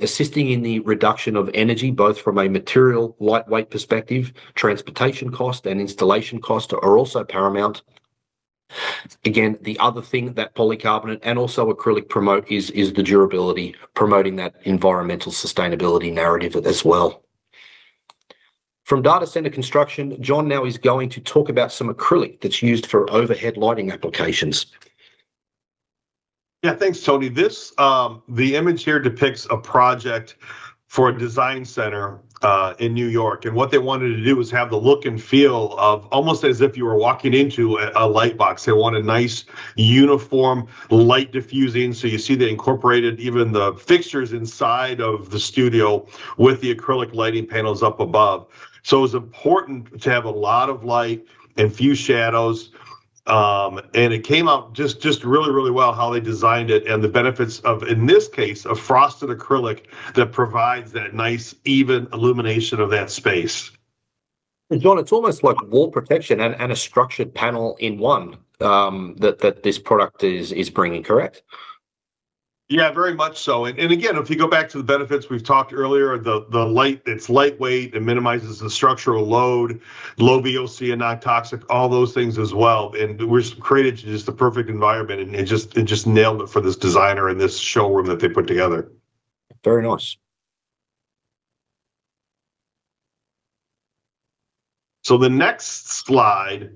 assisting in the reduction of energy, both from a material lightweight perspective, transportation cost and installation cost are also paramount. Again, the other thing that polycarbonate and also acrylic promote is the durability, promoting that environmental sustainability narrative as well. From data center construction, John now is going to talk about some acrylic that's used for overhead lighting applications. Yeah, thanks, Tony. The image here depicts a project for a design center in New York. And what they wanted to do was have the look and feel of almost as if you were walking into a light box. They want a nice uniform light diffusing. So you see they incorporated even the fixtures inside of the studio with the acrylic lighting panels up above. So it was important to have a lot of light and few shadows. And it came out just really, really well how they designed it, and the benefits of, in this case, a frosted acrylic that provides that nice, even illumination of that space. And John, it's almost like wall protection and a structured panel in one that this product is bringing, correct? Yeah, very much so. And again, if you go back to the benefits we've talked earlier, the light, it's lightweight, it minimizes the structural load, low VOC and non-toxic, all those things as well. And we're created just the perfect environment, and it just nailed it for this designer and this showroom that they put together. Very nice. So the next slide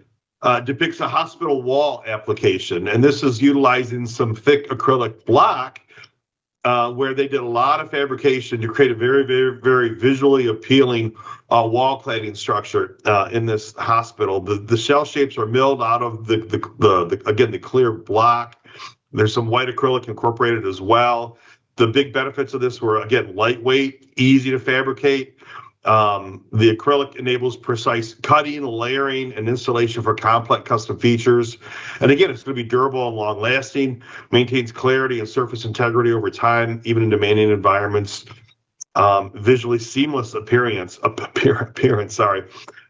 depicts a hospital wall application, and this is utilizing some thick acrylic block where they did a lot of fabrication to create a very, very, very visually appealing wall cladding structure in this hospital. The shell shapes are milled out of the clear block. There's some white acrylic incorporated as well. The big benefits of this were, again, lightweight, easy to fabricate. The acrylic enables precise cutting, layering, and installation for complex custom features. And again, it's going to be durable and long lasting, maintains clarity and surface integrity over time, even in demanding environments. Visually seamless appearance,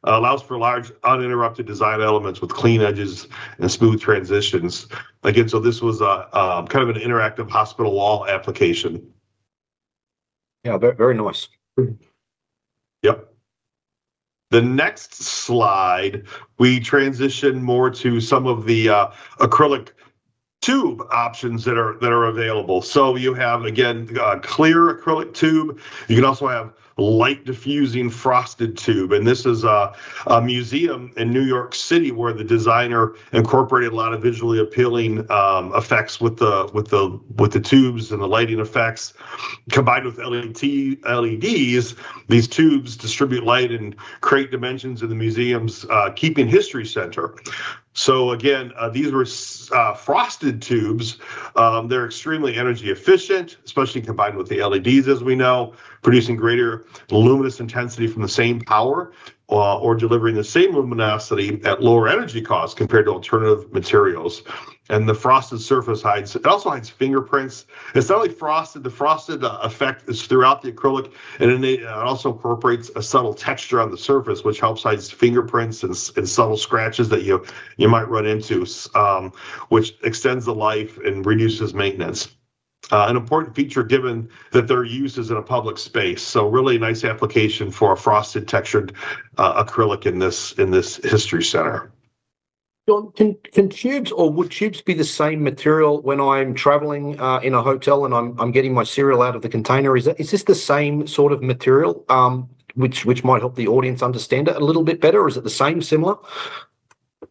allows for large uninterrupted design elements with clean edges and smooth transitions. Again, so this was kind of an interactive hospital wall application. Yeah, very, very nice. Yep. The next slide, we transition more to some of the acrylic tube options that are available. So you have, again, clear acrylic tube. You can also have light diffusing frosted tube, and this is a museum in New York City where the designer incorporated a lot of visually appealing effects with the tubes and the lighting effects combined with LEDs. These tubes distribute light and create dimensions in the museum's Keeping History Center. So again, these were frosted tubes. They're extremely energy efficient, especially combined with the LEDs, as we know, producing greater luminous intensity from the same power or delivering the same luminosity at lower energy costs compared to alternative materials. And the frosted surface also hides fingerprints. It's not only frosted, the frosted effect is throughout the acrylic, and it also incorporates a subtle texture on the surface, which helps hide fingerprints and subtle scratches that you might run into, which extends the life and reduces maintenance. An important feature given that their use is in a public space. So really nice application for a frosted textured acrylic in this history center. John, can tubes or would tubes be the same material when I'm traveling in a hotel and I'm getting my cereal out of the container? Is this the same sort of material, which might help the audience understand it a little bit better, or is it the same, similar?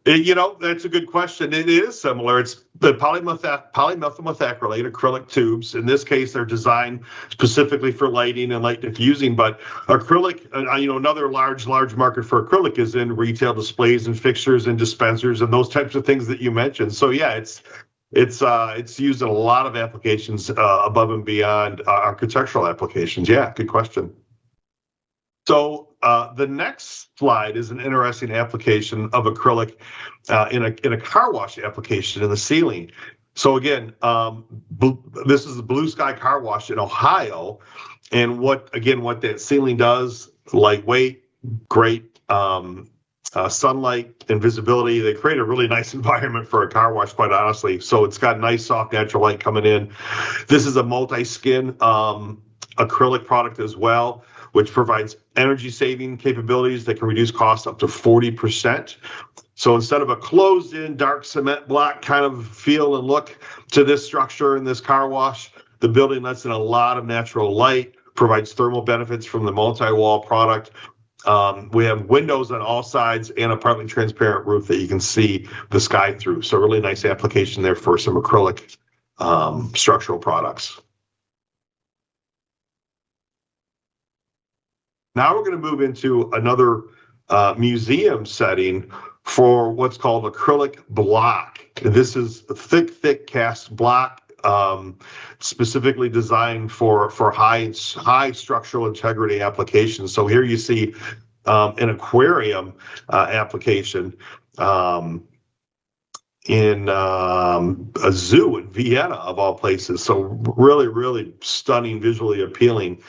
That's a good question. It is similar. It's the polymethyl methacrylate acrylic tubes. In this case, they're designed specifically for lighting and light diffusing. But acrylic, another large market for acrylic is in retail displays and fixtures and dispensers and those types of things that you mentioned. So yeah, it's used in a lot of applications above and beyond architectural applications. Yeah, good question. So the next slide is an interesting application of acrylic in a car wash application in the ceiling. So again, this is the Blue Sky Car Wash in Ohio, and what that ceiling does: lightweight, great sunlight and visibility. They create a really nice environment for a car wash, quite honestly. So it's got nice, soft, natural light coming in. This is a multi-skin acrylic product as well, which provides energy-saving capabilities that can reduce costs up to 40%. So instead of a closed-in dark cement block kind of feel and look to this structure in this car wash, the building lets in a lot of natural light, provides thermal benefits from the multi-wall product. We have windows on all sides and a partly transparent roof that you can see the sky through. So really nice application there for some acrylic structural products. Now we're going to move into another museum setting for what's called acrylic block. This is a thick cast block, specifically designed for high structural integrity applications. So here you see an aquarium application in a zoo in Vienna, of all places. So really stunning, visually appealing.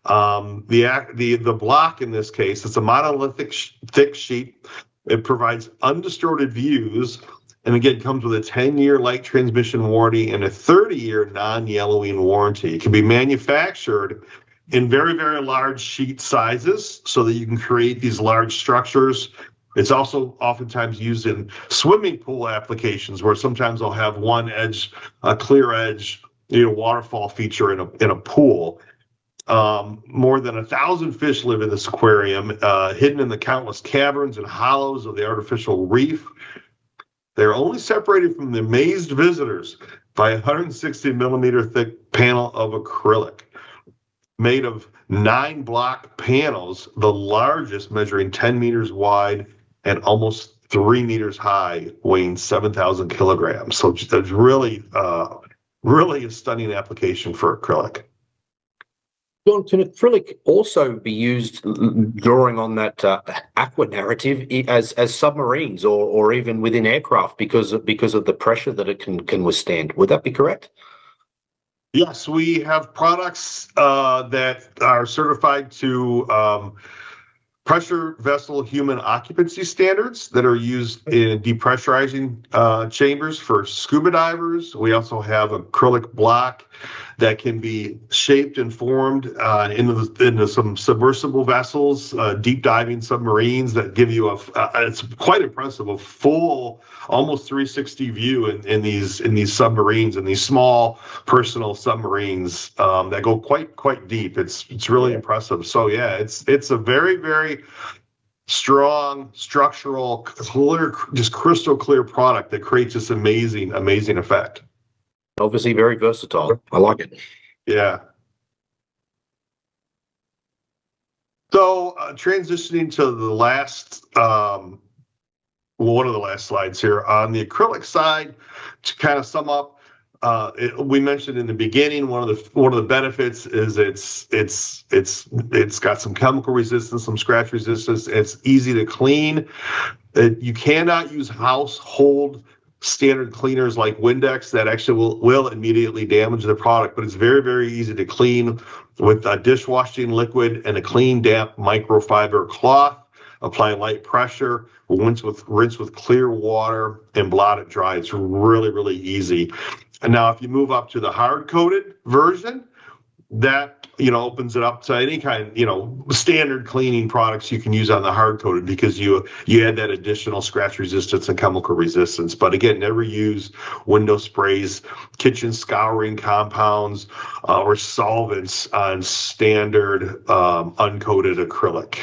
The block in this case, it's a monolithic thick sheet. It provides undistorted views, and again comes with a 10-year light transmission warranty and a 30-year non-yellowing warranty. It can be manufactured in very large sheet sizes so that you can create these large structures. It's also oftentimes used in swimming pool applications where sometimes they'll have one edge, a clear edge, waterfall feature in a pool. More than 1,000 fish live in this aquarium, hidden in the countless caverns and hollows of the artificial reef. They're only separated from the amazed visitors by 160 millimeter thick panel of acrylic made of 9 block panels, the largest measuring 10 meters wide and almost 3 meters high, weighing 7,000 kilograms. So that's really, really a stunning application for acrylic. John, can acrylic also be used, drawing on that aqua narrative, as submarines or even within aircraft because of the pressure that it can withstand? Would that be correct? Yes, we have products that are certified to pressure vessel human occupancy standards that are used in depressurizing chambers for scuba divers. We also have acrylic block that can be shaped and formed into some submersible vessels, deep diving submarines that give you it's quite impressive, a full almost 360 view in these submarines, in these small personal submarines that go quite deep. It's really impressive. So yeah, it's a very, very strong, structural, clear, just crystal clear product that creates this amazing effect. Obviously very versatile. I like it. Yeah. So transitioning to the last, one of the last slides here on the acrylic side, to kind of sum up, we mentioned in the beginning one of the benefits is it's got some chemical resistance, some scratch resistance. It's easy to clean. You cannot use household standard cleaners like Windex that actually will immediately damage the product, but it's very, very easy to clean with a dishwashing liquid and a clean, damp microfiber cloth. Apply light pressure, rinse with clear water, and blot it dry. It's really, really easy. And now if you move up to the hard-coated version, that opens it up to any kind, standard cleaning products you can use on the hard-coated, because you add that additional scratch resistance and chemical resistance. But again, never use window sprays, kitchen scouring compounds, or solvents on standard uncoated acrylic.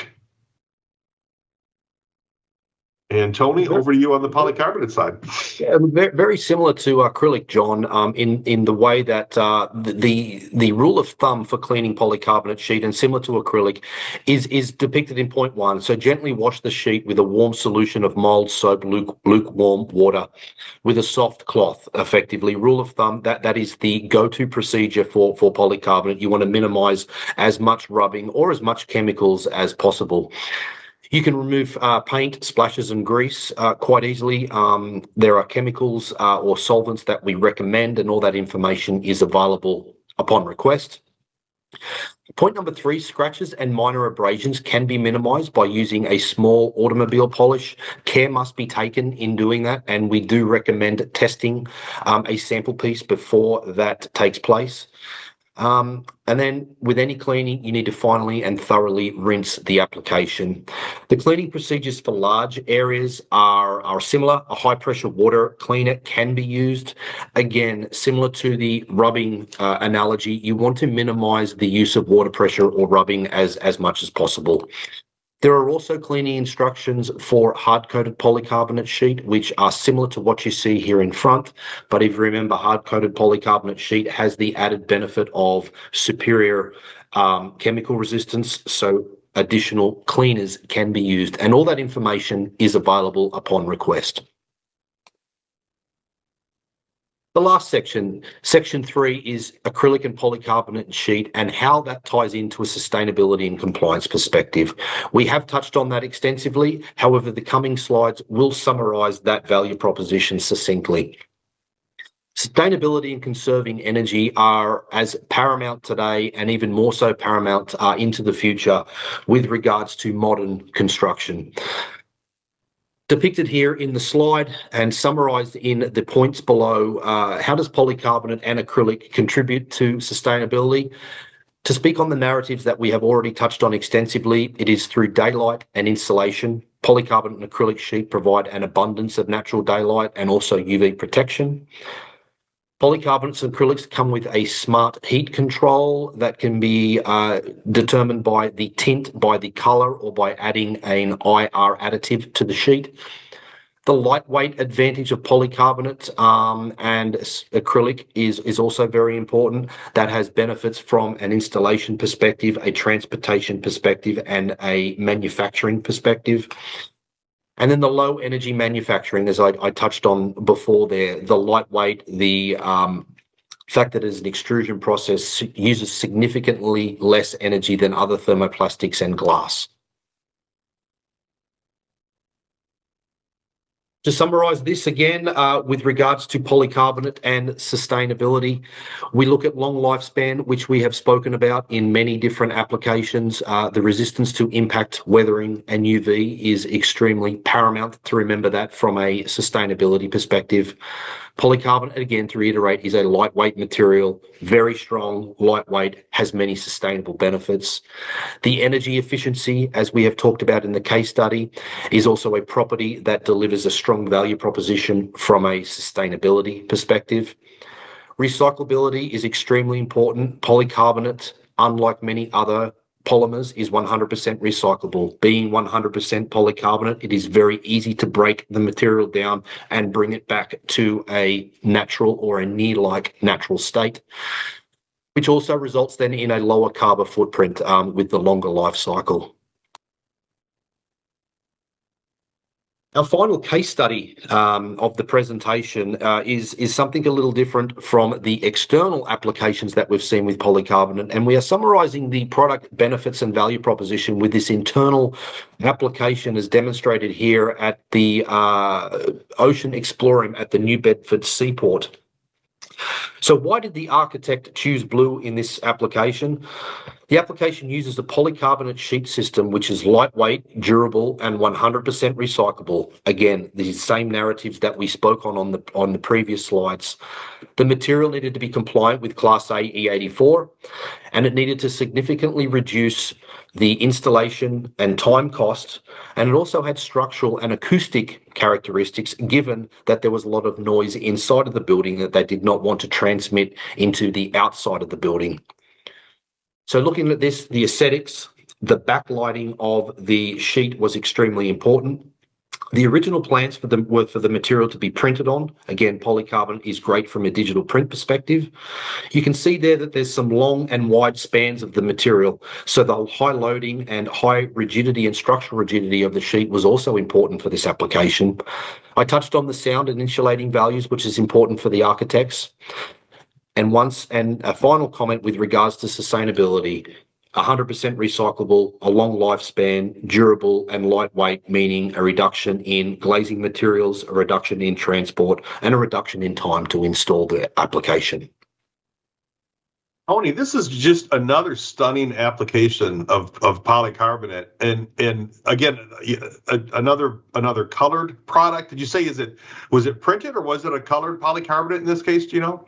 And Tony, over to you on the polycarbonate side. Yeah, very similar to acrylic, John, in the way that the rule of thumb for cleaning polycarbonate sheet, and similar to acrylic, is depicted in point 1. So gently wash the sheet with a warm solution of mild soap, lukewarm water, with a soft cloth. Effectively, rule of thumb, that is the go-to procedure for polycarbonate. You want to minimize as much rubbing or as much chemicals as possible. You can remove paint, splashes, and grease quite easily. There are chemicals or solvents that we recommend, and all that information is available upon request. Point number 3, scratches and minor abrasions can be minimized by using a small automobile polish. Care must be taken in doing that, and we do recommend testing a sample piece before that takes place. And then with any cleaning, you need to finally and thoroughly rinse the application. The cleaning procedures for large areas are similar. A high pressure water cleaner can be used. Again, similar to the rubbing analogy, you want to minimize the use of water pressure or rubbing as much as possible. There are also cleaning instructions for hard-coated polycarbonate sheet, which are similar to what you see here in front. But if you remember, hard-coated polycarbonate sheet has the added benefit of superior chemical resistance, so additional cleaners can be used. And all that information is available upon request. The last section, section 3, is acrylic and polycarbonate sheet and how that ties into a sustainability and compliance perspective. We have touched on that extensively. However, the coming slides will summarize that value proposition succinctly. Sustainability and conserving energy are as paramount today, and even more so paramount into the future with regards to modern construction. Depicted here in the slide and summarized in the points below, how does polycarbonate and acrylic contribute to sustainability? To speak on the narratives that we have already touched on extensively, it is through daylight and insulation. Polycarbonate and acrylic sheet provide an abundance of natural daylight and also UV protection. Polycarbonates and acrylics come with a smart heat control that can be determined by the tint, by the color, or by adding an IR additive to the sheet. The lightweight advantage of polycarbonate and acrylic is also very important. That has benefits from an installation perspective, a transportation perspective, and a manufacturing perspective. And then the low energy manufacturing, as I touched on before there, the lightweight, the fact that it's an extrusion process uses significantly less energy than other thermoplastics and glass. To summarize this again, with regards to polycarbonate and sustainability, we look at long lifespan, which we have spoken about in many different applications. The resistance to impact, weathering, and UV is extremely paramount to remember that from a sustainability perspective. Polycarbonate, again, to reiterate, is a lightweight material, very strong, lightweight, has many sustainable benefits. The energy efficiency, as we have talked about in the case study, is also a property that delivers a strong value proposition from a sustainability perspective. Recyclability is extremely important. Polycarbonate, unlike many other polymers, is 100% recyclable. Being 100% polycarbonate, it is very easy to break the material down and bring it back to a natural or a near-like natural state, which also results then in a lower carbon footprint with the longer life cycle. Our final case study of the presentation is something a little different from the external applications that we've seen with polycarbonate, and we are summarising the product benefits and value proposition with this internal application as demonstrated here at the Ocean Explorium at the New Bedford Seaport. So why did the architect choose blue in this application? The application uses a polycarbonate sheet system, which is lightweight, durable, and 100% recyclable. Again, the same narratives that we spoke on the previous slides. The material needed to be compliant with Class A E84, and it needed to significantly reduce the installation and time costs, and it also had structural and acoustic characteristics, given that there was a lot of noise inside of the building that they did not want to transmit into the outside of the building. So looking at this, the aesthetics, the backlighting of the sheet was extremely important. The original plans were for the material to be printed on. Again, polycarbonate is great from a digital print perspective. You can see there that there's some long and wide spans of the material. So the high loading and high rigidity and structural rigidity of the sheet was also important for this application. I touched on the sound and insulating values, which is important for the architects. And a final comment with regards to sustainability. 100% recyclable, a long lifespan, durable and lightweight, meaning a reduction in glazing materials, a reduction in transport, and a reduction in time to install the application. Tony, this is just another stunning application of polycarbonate, and again, another colored product. Did you say was it printed or was it a colored polycarbonate in this case? Do you know?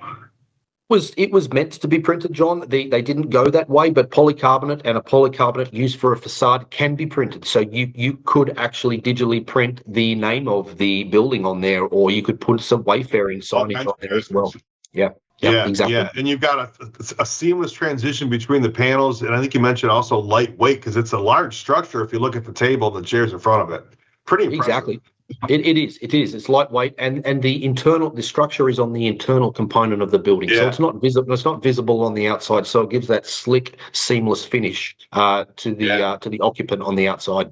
It was meant to be printed, John. They didn't go that way, but polycarbonate and a polycarbonate used for a facade can be printed. So you could actually digitally print the name of the building on there, or you could put some wayfaring signage on there as well. Yeah, exactly. Yeah, and you've got a seamless transition between the panels, and I think you mentioned also lightweight because it's a large structure. If you look at the table and the chairs in front of it, pretty impressive. Exactly. It is. It's lightweight, and the structure is on the internal component of the building, so it's not visible. It's not visible on the outside, so it gives that slick, seamless finish to the occupant on the outside.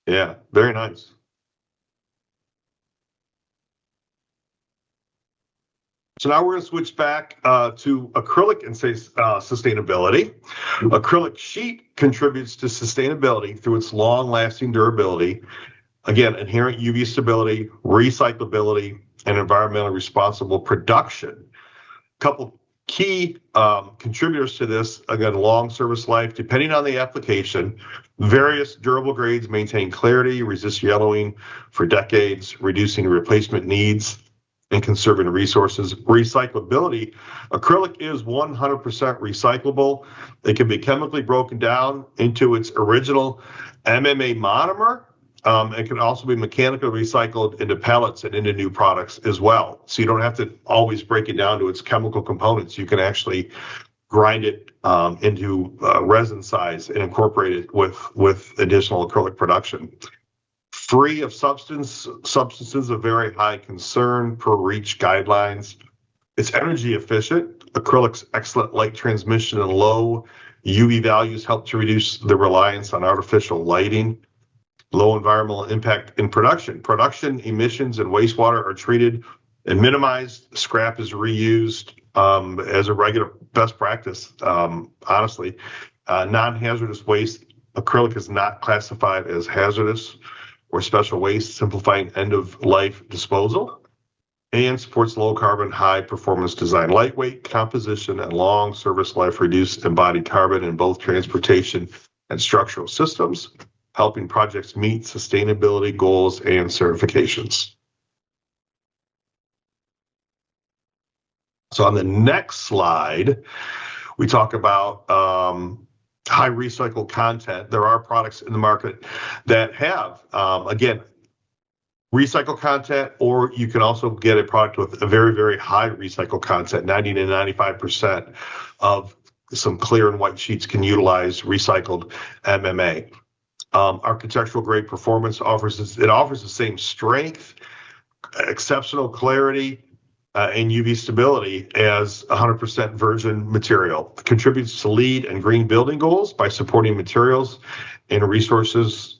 Yeah, very nice. So now we're going to switch back to acrylic and sustainability. Acrylic sheet contributes to sustainability through its long-lasting durability. Again, inherent UV stability, recyclability, and environmentally responsible production. A couple key contributors to this, again, long service life, depending on the application. Various durable grades maintain clarity, resist yellowing for decades, reducing replacement needs, and conserving resources. Recyclability, acrylic is 100% recyclable. It can be chemically broken down into its original MMA monomer. It can also be mechanically recycled into pellets and into new products as well. So you don't have to always break it down to its chemical components. You can actually grind it into resin size and incorporate it with additional acrylic production. free of substances of very high concern per REACH guidelines. It's energy efficient. Acrylic's excellent light transmission and low UV values help to reduce the reliance on artificial lighting. Low environmental impact in production. Production emissions and wastewater are treated and minimized. Scrap is reused as a regular best practice, honestly. Non-hazardous waste. Acrylic is not classified as hazardous or special waste, simplifying end-of-life disposal, and supports low-carbon, high-performance design. Lightweight composition and long service life reduce embodied carbon in both transportation and structural systems, helping projects meet sustainability goals and certifications. So on the next slide, we talk about high recycled content. There are products in the market that have, again, recycled content, or you can also get a product with a very, very high recycled content. 90 to 95% of some clear and white sheets can utilize recycled MMA. Architectural grade performance offers the same strength, exceptional clarity, and UV stability as 100% virgin material. It contributes to LEED and green building goals by supporting materials and resources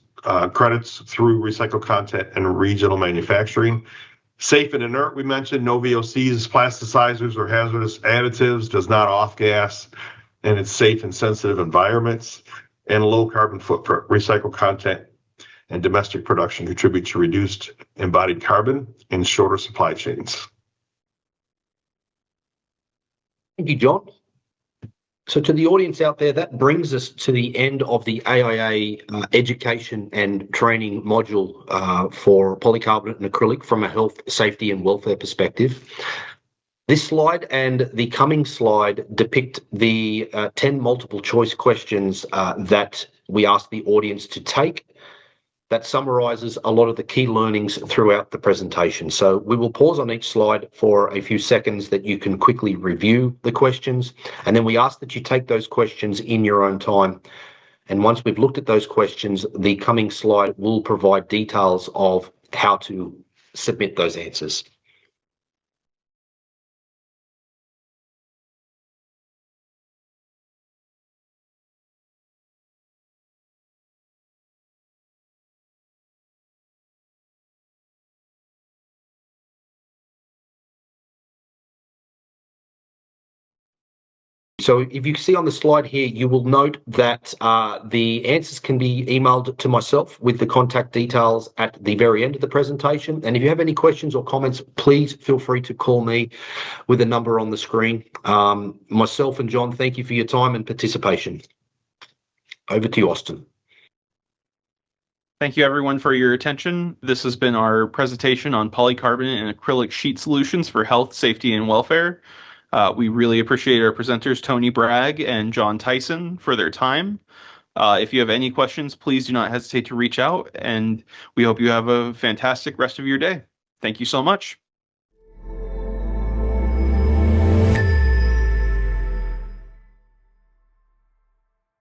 credits through recycled content and regional manufacturing. Safe and inert, we mentioned, no VOCs, plasticizers, or hazardous additives, does not off-gas, and it's safe in sensitive environments. And low carbon footprint, recycled content and domestic production contribute to reduced embodied carbon and shorter supply chains. Thank you, John. So to the audience out there, that brings us to the end of the AIA education and training module for polycarbonate and acrylic from a health, safety and welfare perspective. This slide and the coming slide depict the 10 multiple choice questions that we asked the audience to take. That summarizes a lot of the key learnings throughout the presentation. So we will pause on each slide for a few seconds that you can quickly review the questions. And then we ask that you take those questions in your own time. And once we've looked at those questions, the coming slide will provide details of how to submit those answers. So if you see on the slide here, you will note that the answers can be emailed to myself with the contact details at the very end of the presentation. And if you have any questions or comments, please feel free to call me with a number on the screen. Myself and John, thank you for your time and participation. Over to you, Austin. Thank you, everyone, for your attention. This has been our presentation on polycarbonate and acrylic sheet solutions for health, safety, and welfare. We really appreciate our presenters, Tony Bragg and John Tyson, for their time. If you have any questions, please do not hesitate to reach out, and we hope you have a fantastic rest of your day. Thank you so much.